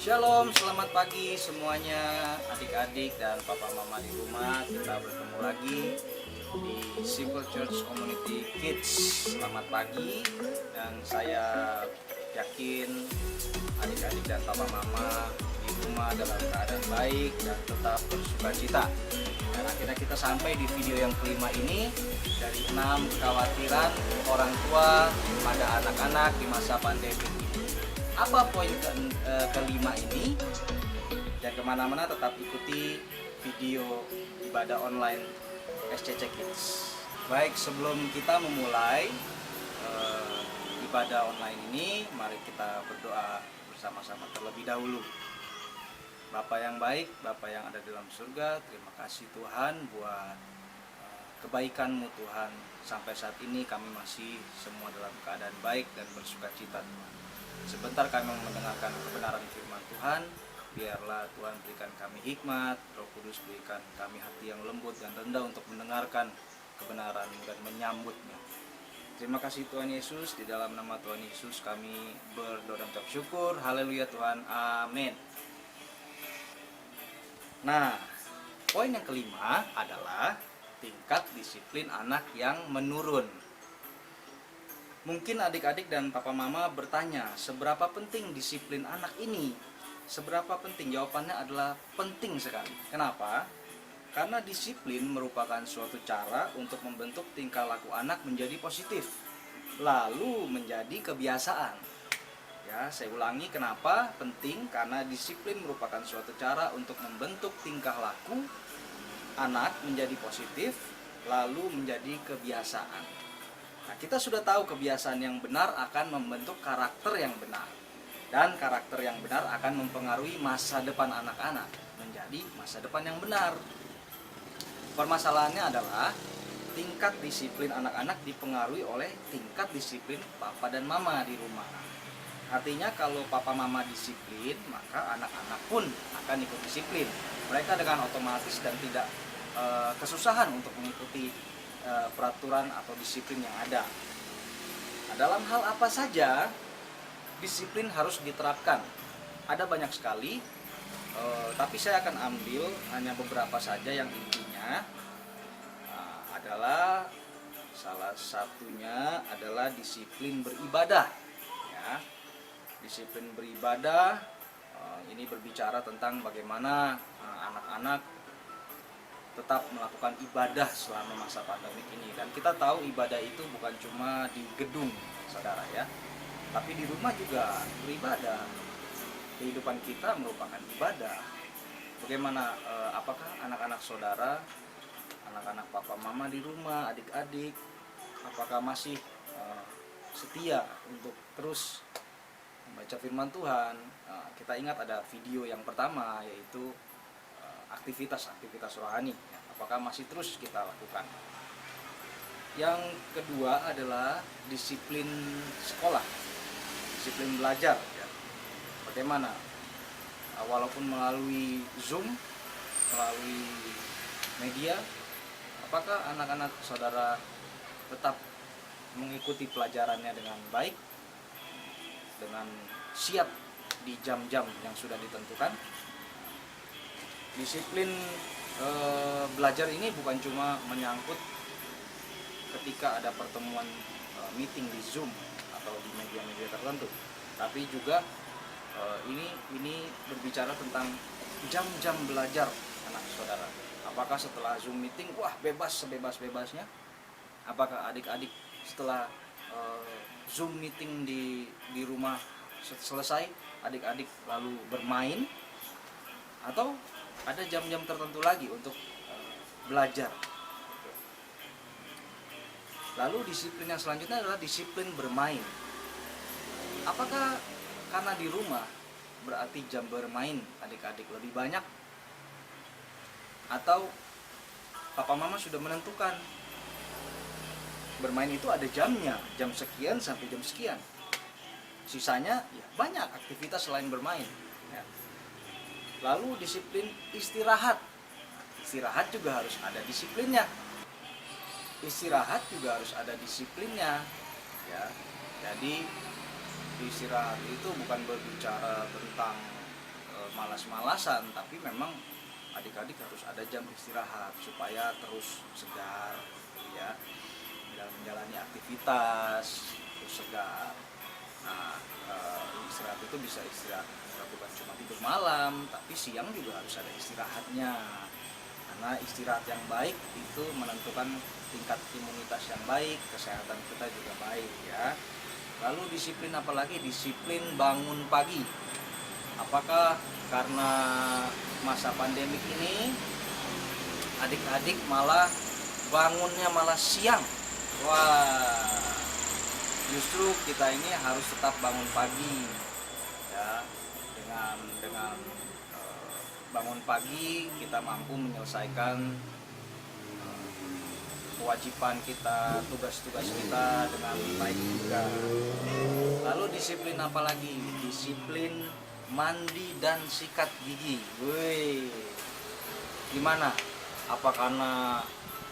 Shalom, selamat pagi semuanya, adik-adik dan papa mama di rumah. Kita bertemu lagi di Simple Church Community Kids. Selamat pagi, dan saya yakin adik-adik dan papa mama di rumah dalam keadaan baik dan tetap bersukacita. Dan akhirnya kita sampai di video yang kelima ini, dari 6 kekhawatiran orang tua pada anak-anak di masa pandemi ini. Apa poin kelima ini? Dan kemana-mana tetap ikuti video ibadah online SCC Kids. Baik, sebelum kita memulai ibadah online ini, mari kita berdoa bersama-sama terlebih dahulu. Bapa yang baik, Bapa yang ada di dalam surga, terima kasih Tuhan buat kebaikan-Mu Tuhan. Sampai saat ini kami masih semua dalam keadaan baik dan bersukacita Tuhan. Sebentar kami mendengarkan kebenaran firman Tuhan. Biarlah Tuhan berikan kami hikmat, Roh Kudus berikan kami hati yang lembut dan rendah untuk mendengarkan kebenaran-Mu dan menyambutnya. Terima kasih Tuhan Yesus, di dalam nama Tuhan Yesus kami berdoa dan ucap syukur. Haleluya Tuhan, amin. Nah, poin yang kelima adalah tingkat disiplin anak yang menurun. Mungkin adik-adik dan papa mama bertanya, seberapa penting disiplin anak ini? Seberapa penting? Jawabannya adalah penting sekali. Kenapa? Karena disiplin merupakan suatu cara untuk membentuk tingkah laku anak menjadi positif, lalu menjadi kebiasaan. Ya, saya ulangi, kenapa penting? Karena disiplin merupakan suatu cara untuk membentuk tingkah laku anak menjadi positif, lalu menjadi kebiasaan. Nah, kita sudah tahu kebiasaan yang benar akan membentuk karakter yang benar, dan karakter yang benar akan mempengaruhi masa depan anak-anak menjadi masa depan yang benar. Permasalahannya adalah tingkat disiplin anak-anak dipengaruhi oleh tingkat disiplin papa dan mama di rumah. Artinya kalau papa mama disiplin, maka anak-anak pun akan ikut disiplin. Mereka dengan otomatis dan tidak kesusahan untuk mengikuti peraturan atau disiplin yang ada. Nah, dalam hal apa saja disiplin harus diterapkan? Ada banyak sekali, tapi saya akan ambil hanya beberapa saja yang intinya adalah salah satunya adalah disiplin beribadah. Ya, disiplin beribadah ini berbicara tentang bagaimana anak-anak tetap melakukan ibadah selama masa pandemi ini. Dan kita tahu ibadah itu bukan cuma di gedung, saudara ya, tapi di rumah juga beribadah. Kehidupan kita merupakan ibadah. Bagaimana, apakah anak-anak saudara, anak-anak papa mama di rumah, adik-adik, apakah masih setia untuk terus membaca firman Tuhan? Kita ingat ada video yang pertama, yaitu aktivitas rohani, apakah masih terus kita lakukan? Yang kedua adalah disiplin sekolah, disiplin belajar. Ya. Bagaimana? Walaupun melalui Zoom, melalui media, apakah anak-anak saudara tetap mengikuti pelajarannya dengan baik, dengan siap di jam-jam yang sudah ditentukan? Disiplin belajar ini bukan cuma menyangkut ketika ada pertemuan meeting di Zoom atau di media-media tertentu, tapi juga ini berbicara tentang jam-jam belajar anak saudara. Apakah setelah Zoom meeting, wah bebas sebebas-bebasnya? Apakah adik-adik setelah Zoom meeting di rumah selesai, adik-adik lalu bermain? Atau ada jam-jam tertentu lagi untuk belajar? Lalu disiplin yang selanjutnya adalah disiplin bermain. Apakah karena di rumah berarti jam bermain adik-adik lebih banyak? Atau papa mama sudah menentukan bermain itu ada jamnya, jam sekian sampai jam sekian. Sisanya ya banyak aktivitas selain bermain. Ya. Lalu disiplin istirahat. Istirahat juga harus ada disiplinnya. Istirahat juga harus ada disiplinnya. Ya. Jadi istirahat itu bukan berbicara tentang malas-malasan, tapi memang adik-adik harus ada jam istirahat supaya terus segar ya, dalam menjalani aktivitas terus segar. Nah, istirahat itu bisa istirahat bukan cuma tidur malam, tapi siang juga harus ada istirahatnya. Karena istirahat yang baik itu menentukan tingkat imunitas yang baik, kesehatan kita juga baik ya. Lalu disiplin apalagi? Disiplin bangun pagi. Apakah karena masa pandemik ini adik-adik malah bangunnya malah siang? Wah, justru kita ini harus tetap bangun pagi ya. Dengan bangun pagi kita mampu menyelesaikan kewajiban kita, tugas-tugas kita dengan baik juga. Lalu disiplin apa lagi? Disiplin mandi dan sikat gigi. Woi, gimana? Apa karena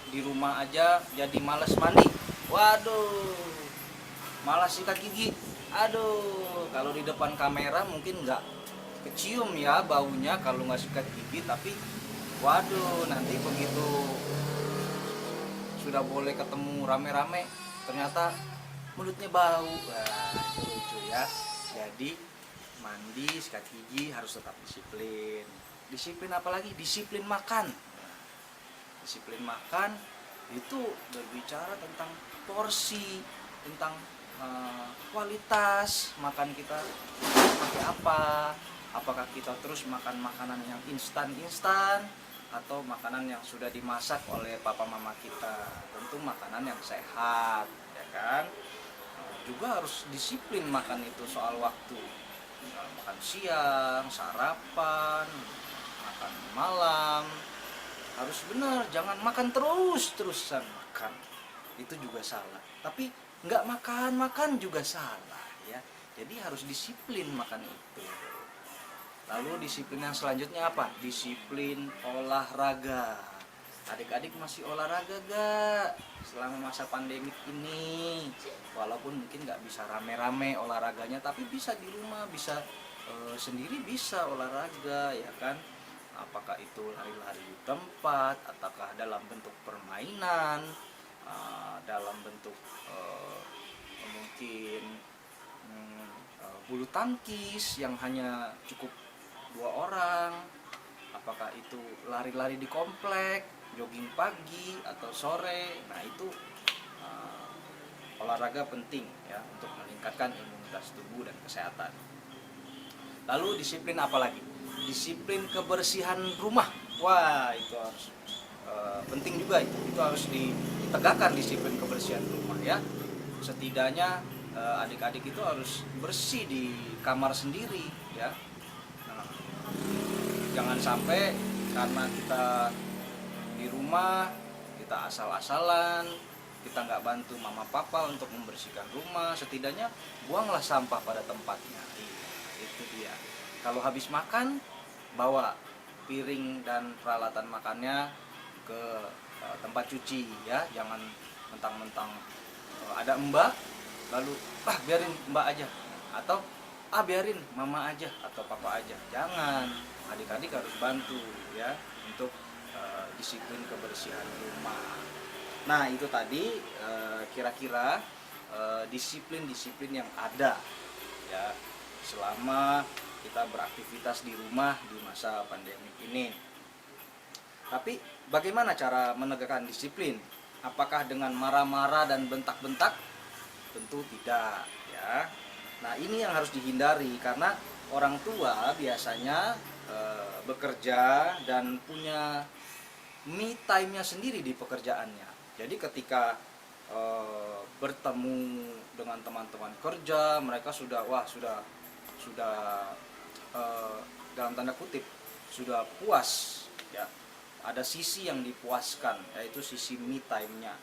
di rumah aja jadi malas mandi? Waduh, malas sikat gigi. Aduh, kalau di depan kamera mungkin nggak kecium ya baunya kalau nggak sikat gigi, tapi waduh, nanti begitu sudah boleh ketemu rame-rame ternyata mulutnya bau. Wah, itu lucu ya. Jadi mandi, sikat gigi harus tetap disiplin. Disiplin apalagi? Disiplin makan. Disiplin makan itu berbicara tentang porsi, tentang kualitas makan kita pakai apa. Apakah kita terus makan makanan yang instan-instan atau makanan yang sudah dimasak oleh papa mama kita? Tentu makanan yang sehat ya kan. Juga harus disiplin makan itu soal waktu. Makan siang, sarapan, makan malam harus benar, jangan makan terus-terusan makan. Itu juga salah. Tapi nggak makan juga salah ya. Jadi harus disiplin makan itu. Lalu disiplin yang selanjutnya apa? Disiplin olahraga. Adik-adik masih olahraga gak selama masa pandemik ini? Walaupun mungkin gak bisa rame-rame olahraganya, tapi bisa di rumah, bisa sendiri bisa olahraga ya kan. Apakah itu lari-lari di tempat, ataukah dalam bentuk permainan, dalam bentuk mungkin bulu tangkis yang hanya cukup 2 orang, apakah itu lari-lari di komplek, jogging pagi atau sore. Nah itu olahraga penting ya untuk meningkatkan imunitas tubuh dan kesehatan. Lalu disiplin apa lagi? Disiplin kebersihan rumah. Wah, itu harus penting juga, itu harus ditegakkan disiplin kebersihan rumah ya. Setidaknya adik-adik itu harus bersih di kamar sendiri ya. Jangan sampai karena kita di rumah kita asal-asalan, kita nggak bantu mama papa untuk membersihkan rumah. Setidaknya buanglah sampah pada tempatnya. Itu dia. Kalau habis makan, bawa piring dan peralatan makannya ke tempat cuci ya. Jangan mentang-mentang ada mbak lalu biarin mbak aja, atau biarin mama aja atau papa aja. Jangan, adik-adik harus bantu ya untuk disiplin kebersihan rumah. Nah itu tadi kira-kira disiplin-disiplin yang ada ya selama kita beraktivitas di rumah di masa pandemi ini. Tapi bagaimana cara menegakkan disiplin? Apakah dengan marah-marah dan bentak-bentak? Tentu tidak ya. Nah ini yang harus dihindari, karena orang tua biasanya bekerja dan punya me time-nya sendiri di pekerjaannya. Jadi ketika bertemu dengan teman-teman kerja, mereka sudah dalam tanda kutip sudah puas ya. Ada sisi yang dipuaskan, yaitu sisi me time-nya.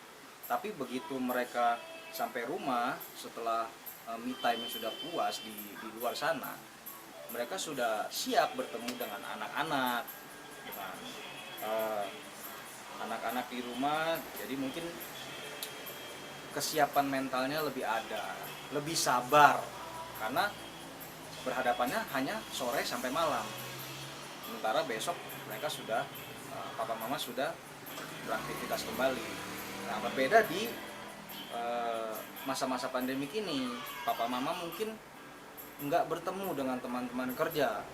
Tapi begitu mereka sampai rumah setelah me time-nya sudah puas di luar sana, mereka sudah siap bertemu dengan anak-anak, dengan anak-anak di rumah. Jadi mungkin kesiapan mentalnya lebih ada, lebih sabar, karena berhadapannya hanya sore sampai malam. Sementara besok mereka sudah papa mama sudah beraktivitas kembali. Nah, berbeda di masa-masa pandemik ini, papa mama mungkin nggak bertemu dengan teman-teman kerja,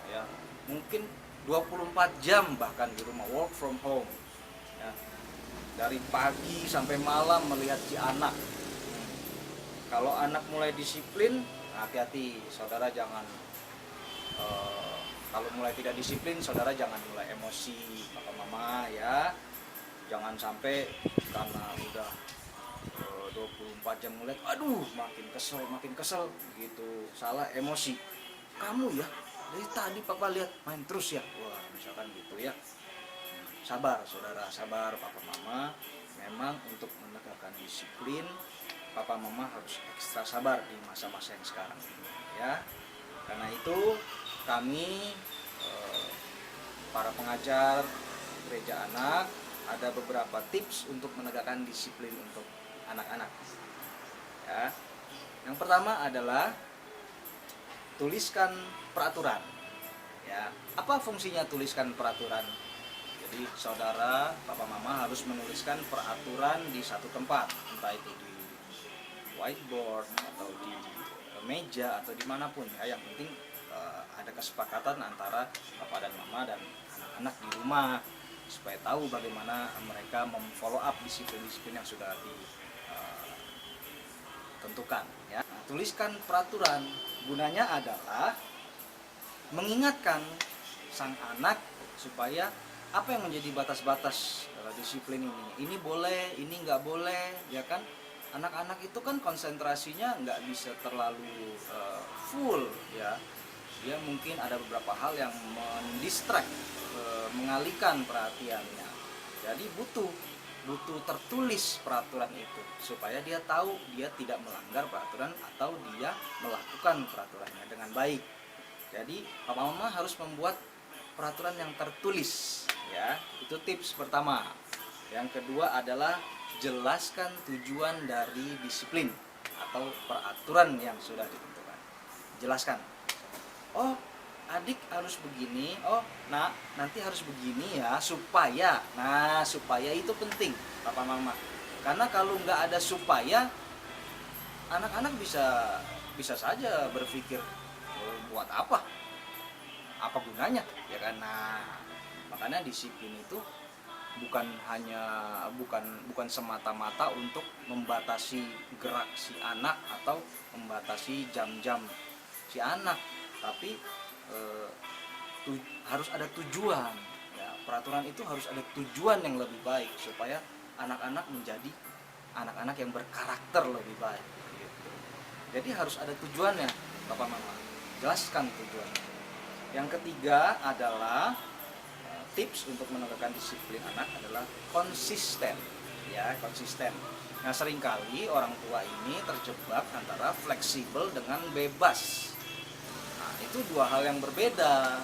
ya, mungkin 24 jam bahkan di rumah, work from home, ya. Dari pagi sampai malam melihat si anak. Kalau anak mulai disiplin, hati-hati, saudara jangan kalau mulai tidak disiplin, saudara jangan mulai emosi papa mama, ya. Jangan sampai karena udah 24 jam ngeliat, aduh makin kesel gitu, salah emosi. Kamu ya, dari tadi papa lihat main terus ya, wah misalkan gitu ya. Sabar saudara, sabar papa mama. Memang untuk menegakkan disiplin, papa mama harus ekstra sabar di masa-masa yang sekarang ini, ya. Karena itu kami para pengajar gereja anak ada beberapa tips untuk menegakkan disiplin untuk anak-anak, ya. Yang pertama adalah tuliskan peraturan, ya. Apa fungsinya tuliskan peraturan? Jadi saudara, papa mama harus menuliskan peraturan di satu tempat, entah itu di whiteboard atau di meja atau dimanapun, ya. Yang penting ada kesepakatan antara papa dan mama dan anak-anak di rumah, supaya tahu bagaimana mereka memfollow up disiplin-disiplin yang sudah ditentukan, ya. Nah, tuliskan peraturan, gunanya adalah mengingatkan sang anak supaya apa yang menjadi batas-batas disiplin ini boleh, ini nggak boleh, ya kan. Anak-anak itu kan konsentrasinya nggak bisa terlalu full, ya. Dia mungkin ada beberapa hal yang mendistract, mengalihkan perhatiannya. Jadi butuh tertulis peraturan itu supaya dia tahu dia tidak melanggar peraturan atau dia melakukan peraturannya dengan baik. Jadi papa mama harus membuat peraturan yang tertulis, ya. Itu tips pertama. Yang kedua adalah jelaskan tujuan dari disiplin atau peraturan yang sudah ditentukan. Jelaskan. Oh, adik harus begini. Oh, nah nanti harus begini ya, supaya. Nah, supaya itu penting, papa mama. Karena kalau nggak ada supaya, anak-anak bisa saja berpikir, buat apa gunanya, ya kan. Nah, makanya disiplin itu bukan semata-mata untuk membatasi gerak si anak atau membatasi jam-jam si anak, tapi harus ada tujuan, ya. Peraturan itu harus ada tujuan yang lebih baik supaya anak-anak menjadi anak-anak yang berkarakter lebih baik, gitu. Jadi harus ada tujuannya, papa mama. Jelaskan tujuannya. Yang ketiga adalah tips untuk menegakkan disiplin anak adalah konsisten, ya, konsisten. Nah, seringkali orang tua ini terjebak antara fleksibel dengan bebas. Nah, itu dua hal yang berbeda.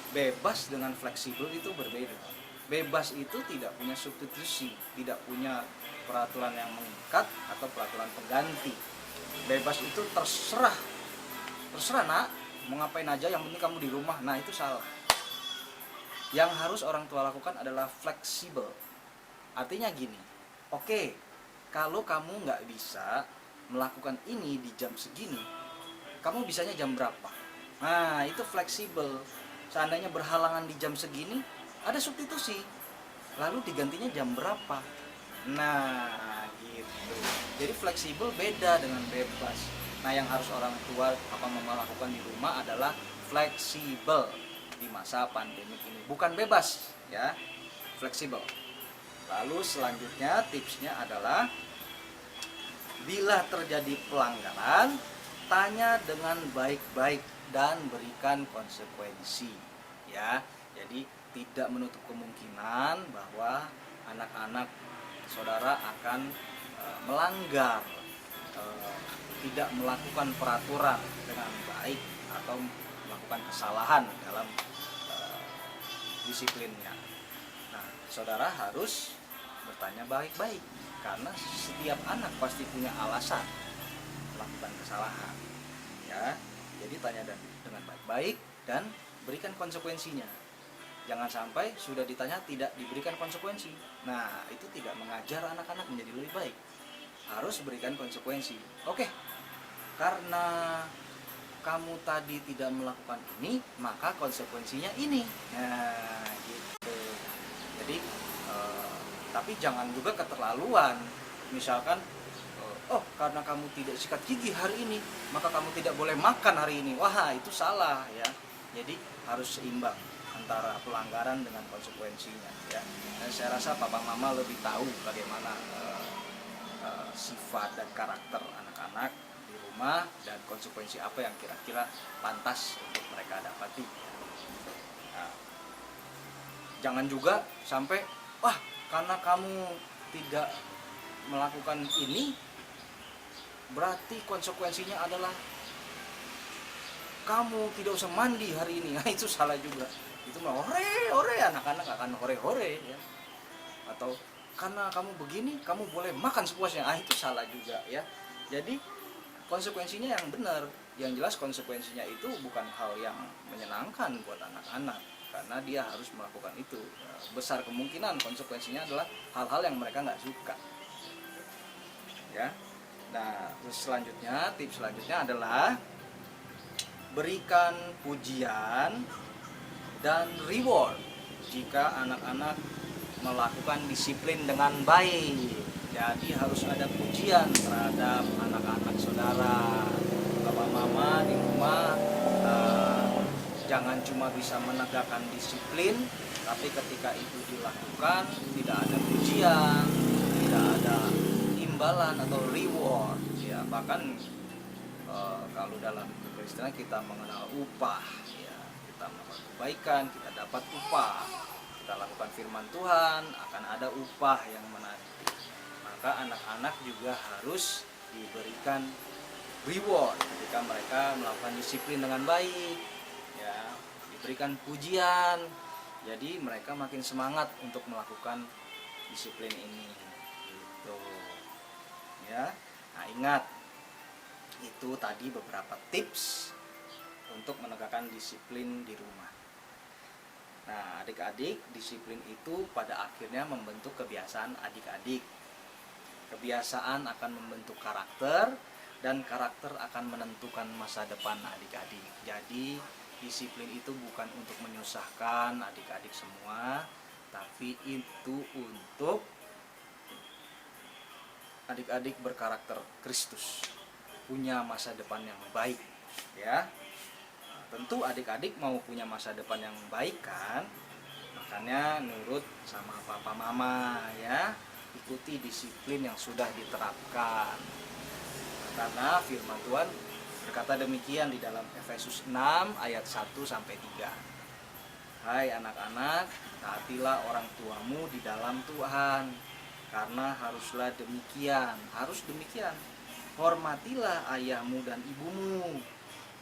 Bebas dengan fleksibel itu berbeda. Bebas itu tidak punya substitusi, tidak punya peraturan yang mengikat atau peraturan pengganti. Bebas itu terserah nak, mau ngapain aja, yang penting kamu di rumah. Nah, itu salah. Yang harus orang tua lakukan adalah fleksibel. Artinya gini, oke, kalau kamu nggak bisa melakukan ini di jam segini, kamu bisanya jam berapa? Nah, itu fleksibel. Seandainya berhalangan di jam segini, ada substitusi. Lalu digantinya jam berapa? Nah, gitu. Jadi fleksibel beda dengan bebas. Nah, yang harus orang tua apa mama lakukan di rumah adalah fleksibel di masa pandemi ini, bukan bebas, ya, fleksibel. Lalu selanjutnya tipsnya adalah bila terjadi pelanggaran, tanya dengan baik-baik dan berikan konsekuensi, ya. Jadi tidak menutup kemungkinan bahwa anak-anak saudara akan melanggar, tidak melakukan peraturan dengan baik atau melakukan kesalahan dalam disiplinnya. Nah, saudara harus bertanya baik-baik, karena setiap anak pasti punya alasan melakukan kesalahan, ya. Jadi tanya dengan baik-baik dan berikan konsekuensinya. Jangan sampai sudah ditanya tidak diberikan konsekuensi. Nah, itu tidak mengajar anak-anak menjadi lebih baik. Harus berikan konsekuensi. Oke, karena kamu tadi tidak melakukan ini, maka konsekuensinya ini. Nah, gitu. Jadi, tapi jangan juga keterlaluan. Misalkan, oh karena kamu tidak sikat gigi hari ini, maka kamu tidak boleh makan hari ini. Wah, itu salah ya. Jadi harus seimbang antara pelanggaran dengan konsekuensinya ya. Dan saya rasa papa mama lebih tahu bagaimana sifat dan karakter anak-anak di rumah dan konsekuensi apa yang kira-kira pantas untuk mereka dapati. Nah, jangan juga sampai wah karena kamu tidak melakukan ini berarti konsekuensinya adalah kamu tidak usah mandi hari ini. Nah, itu salah juga. Itu mah hore anak-anak akan hore ya. Atau karena kamu begini kamu boleh makan sepuasnya. Ah, itu salah juga ya. Jadi konsekuensinya yang benar. Yang jelas konsekuensinya itu bukan hal yang menyenangkan buat anak-anak karena dia harus melakukan itu. Besar kemungkinan konsekuensinya adalah hal-hal yang mereka nggak suka ya. Nah, selanjutnya tips selanjutnya adalah berikan pujian dan reward jika anak-anak melakukan disiplin dengan baik. Jadi harus ada pujian terhadap anak-anak saudara. Bapak mama di rumah jangan cuma bisa menegakkan disiplin, tapi ketika itu dilakukan tidak ada pujian, tidak ada imbalan atau reward ya. Bahkan kalau dalam kekristenan kita mengenal upah ya, kita melakukan kebaikan kita dapat upah, kita lakukan firman Tuhan akan ada upah yang menanti. Maka anak-anak juga harus diberikan reward ketika mereka melakukan disiplin dengan baik ya, diberikan pujian, jadi mereka makin semangat untuk melakukan disiplin ini gitu ya. Nah, ingat itu tadi beberapa tips untuk menegakkan disiplin di rumah. Nah, adik-adik, disiplin itu pada akhirnya membentuk kebiasaan adik-adik. Kebiasaan akan membentuk karakter dan karakter akan menentukan masa depan adik-adik. Jadi, disiplin itu bukan untuk menyusahkan adik-adik semua, tapi itu untuk adik-adik berkarakter Kristus, punya masa depan yang baik ya. Nah, tentu adik-adik mau punya masa depan yang baik kan, makanya nurut sama papa mama ya, ikuti disiplin yang sudah diterapkan. Karena firman Tuhan berkata demikian di dalam Efesus 6 ayat 1 sampai 3. Hai anak-anak, taatilah orang tuamu di dalam Tuhan, karena harus demikian. Hormatilah ayahmu dan ibumu.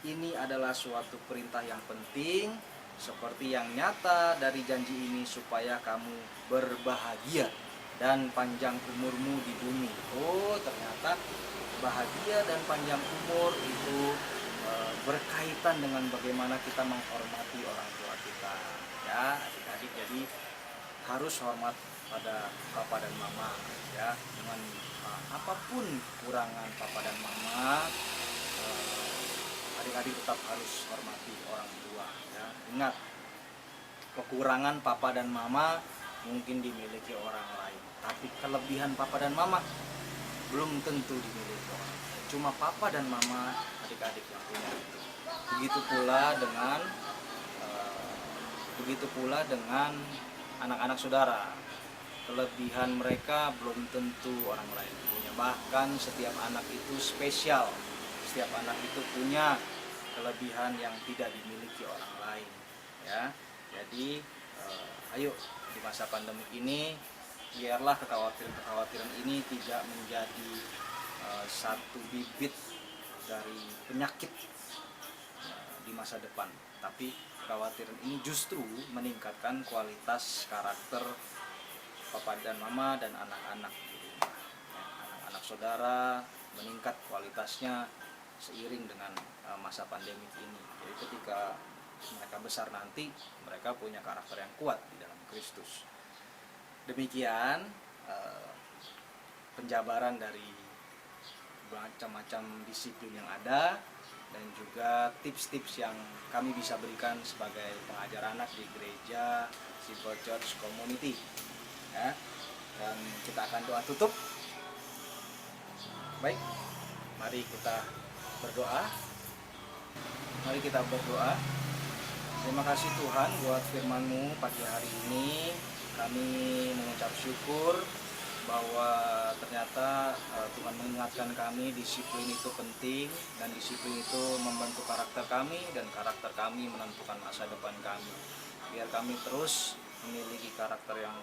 Ini adalah suatu perintah yang penting, seperti yang nyata dari janji ini, supaya kamu berbahagia dan panjang umurmu di bumi. Oh, ternyata bahagia dan panjang umur itu berkaitan dengan bagaimana kita menghormati orang tua kita. Ya, adik-adik, jadi harus hormat pada papa dan mama ya, dengan apapun kekurangan papa dan mama, adik-adik tetap harus hormati orang tua ya. Ingat, kekurangan papa dan mama mungkin dimiliki orang lain, tapi kelebihan papa dan mama belum tentu dimiliki orang lain. Cuma papa dan mama adik-adik yang punya itu. Begitu pula dengan anak-anak saudara. Kelebihan mereka belum tentu orang lain punya. Bahkan setiap anak itu spesial. Setiap anak itu punya kelebihan yang tidak dimiliki orang lain ya. Jadi ayo di masa pandemi ini biarlah kekhawatiran ini tidak menjadi satu bibit dari penyakit di masa depan, tapi kekhawatiran ini justru meningkatkan kualitas karakter papa dan mama dan anak-anak. Ya, anak-anak saudara meningkat kualitasnya seiring dengan masa pandemi ini. Jadi ketika mereka besar nanti, mereka punya karakter yang kuat di dalam Kristus. Demikian penjabaran dari macam-macam disiplin yang ada dan juga tips-tips yang kami bisa berikan sebagai pengajar anak di gereja Simple Church Community. Ya, dan kita akan doa tutup. Baik, mari kita berdoa. Mari kita berdoa. Terima kasih Tuhan buat firman-Mu pagi hari ini. Kami mengucap syukur bahwa ternyata Tuhan mengingatkan kami disiplin itu penting, dan disiplin itu membentuk karakter kami, dan karakter kami menentukan masa depan kami. Biar kami terus memiliki karakter yang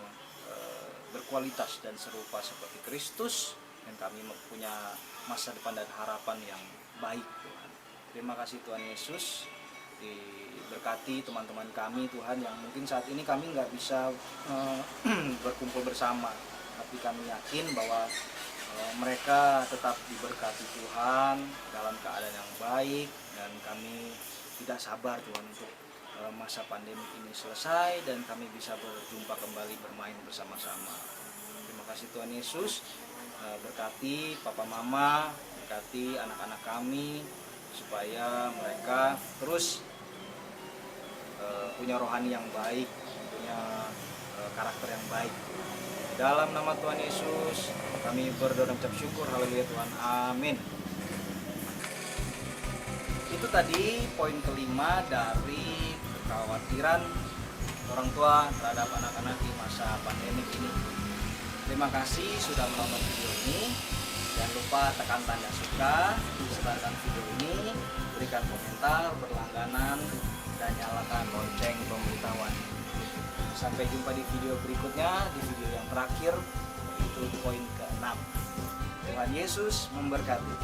berkualitas dan serupa seperti Kristus, dan kami punya masa depan dan harapan yang baik Tuhan. Terima kasih Tuhan Yesus. Diberkati teman-teman kami Tuhan yang mungkin saat ini kami nggak bisa berkumpul bersama, tapi kami yakin bahwa mereka tetap diberkati Tuhan dalam keadaan yang baik, dan kami tidak sabar Tuhan untuk masa pandemi ini selesai dan kami bisa berjumpa kembali bermain bersama-sama. Terima kasih Tuhan Yesus. Berkati Papa Mama, berkati anak-anak kami supaya mereka terus punya rohani yang baik, punya karakter yang baik. Dalam nama Tuhan Yesus kami berdoa dan ucap syukur. Haleluya Tuhan, amin. Itu tadi poin kelima dari kekhawatiran orang tua terhadap anak-anak di masa pandemi ini. Terima kasih sudah menonton video ini. Jangan lupa tekan tanda suka, sebarkan video ini, berikan komentar, berlangganan, dan nyalakan lonceng pemberitahuan. Sampai jumpa di video berikutnya, di video yang terakhir, itu poin ke-6. Tuhan Yesus memberkati.